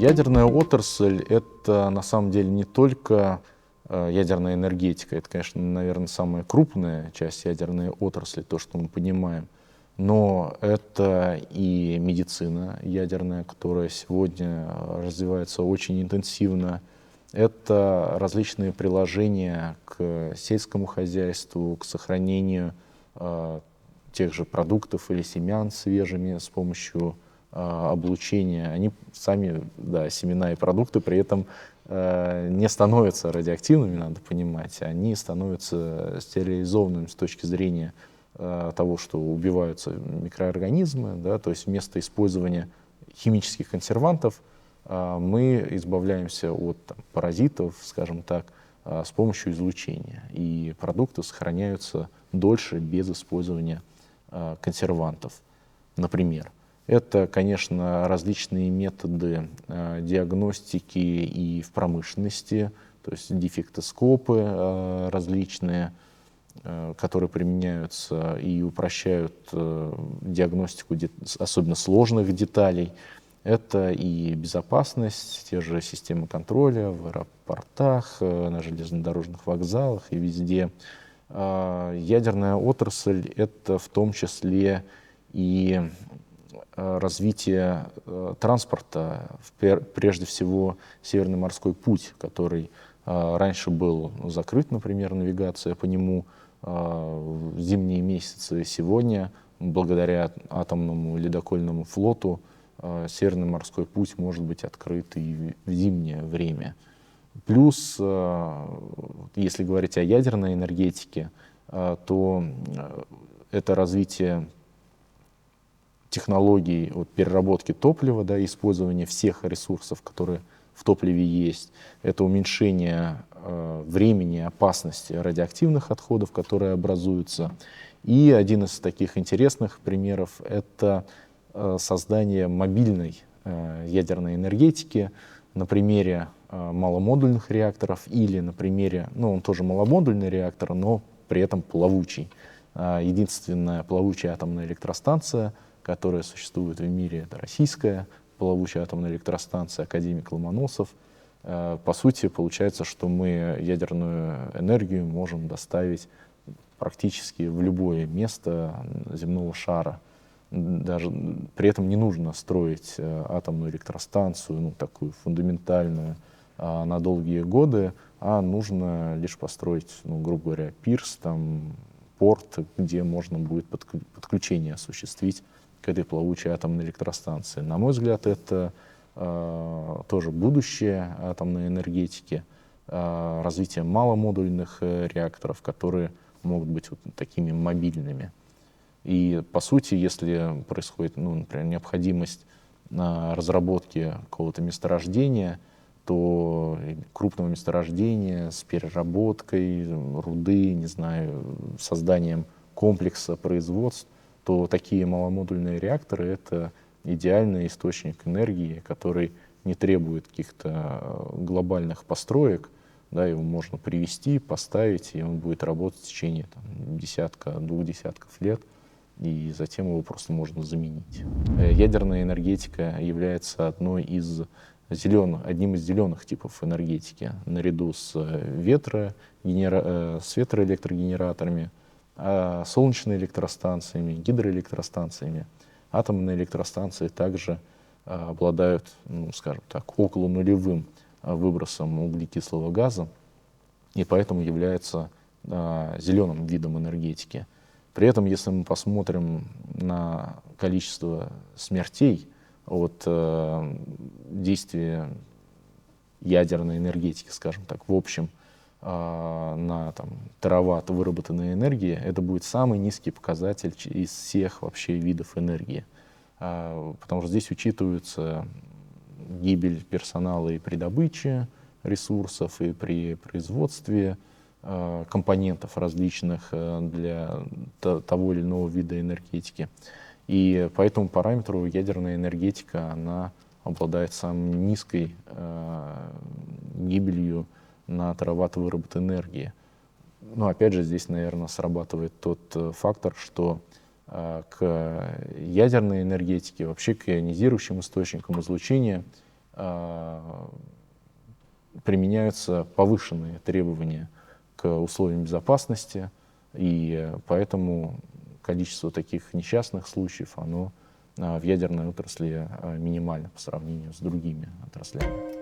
Ядерная отрасль — это на самом деле не только ядерная энергетика. Это, конечно, наверное, самая крупная часть ядерной отрасли, то, что мы понимаем. Но это и медицина ядерная, которая сегодня развивается очень интенсивно. Это различные приложения к сельскому хозяйству, к сохранению тех же продуктов или семян свежими с помощью облучения. Они сами, да, семена и продукты при этом не становятся радиоактивными, надо понимать. Они становятся стерилизованными с точки зрения того, что убиваются микроорганизмы, да, то есть вместо использования химических консервантов мы избавляемся от паразитов, скажем так, с помощью излучения. И продукты сохраняются дольше без использования консервантов, например. Это, конечно, различные методы диагностики и в промышленности, то есть дефектоскопы различные, которые применяются и упрощают диагностику особенно сложных деталей. Это и безопасность, те же системы контроля в аэропортах, на железнодорожных вокзалах и везде. Ядерная отрасль — это в том числе и развитие транспорта, прежде всего Северный морской путь, который раньше был закрыт, например, навигация по нему в зимние месяцы. Сегодня, благодаря атомному ледокольному флоту, Северный морской путь может быть открыт и в зимнее время. Плюс, если говорить о ядерной энергетике, то это развитие технологий переработки топлива, да, использования всех ресурсов, которые в топливе есть. Это уменьшение времени опасности радиоактивных отходов, которые образуются. И один из таких интересных примеров — это создание мобильной ядерной энергетики на примере маломодульных реакторов или на примере, он тоже маломодульный реактор, но при этом плавучий. Единственная плавучая атомная электростанция, которая существует в мире, это российская плавучая атомная электростанция «Академик Ломоносов». По сути, получается, что мы ядерную энергию можем доставить практически в любое место земного шара. Даже при этом не нужно строить атомную электростанцию, такую фундаментальную, на долгие годы, а нужно лишь построить, грубо говоря, пирс, порт, где можно будет подключение осуществить к этой плавучей атомной электростанции. На мой взгляд, это тоже будущее атомной энергетики, развитие маломодульных реакторов, которые могут быть такими мобильными. И, по сути, если происходит, например, необходимость разработки какого-то месторождения, то крупного месторождения с переработкой руды, созданием комплекса производств, то такие маломодульные реакторы — это идеальный источник энергии, который не требует каких-то глобальных построек. Да, его можно привести, поставить, и он будет работать в течение двух десятков лет, и затем его просто можно заменить. Ядерная энергетика является одним из зеленых типов энергетики, наряду с ветроэлектрогенераторами, солнечными электростанциями, гидроэлектростанциями. Атомные электростанции также обладают, скажем так, около нулевым выбросом углекислого газа, и поэтому являются зеленым видом энергетики. При этом, если мы посмотрим на количество смертей от действия ядерной энергетики, скажем так, в общем, на тераватт выработанной энергии, это будет самый низкий показатель из всех вообще видов энергии. Потому что здесь учитывается гибель персонала и при добыче ресурсов, и при производстве компонентов различных для того или иного вида энергетики. И по этому параметру ядерная энергетика, она обладает самой низкой гибелью на тераватт выработанной энергии. Но опять же, здесь, наверное, срабатывает тот фактор, что к ядерной энергетике, вообще к ионизирующим источникам излучения применяются повышенные требования к условиям безопасности, и поэтому количество таких несчастных случаев, оно в ядерной отрасли минимально по сравнению с другими отраслями.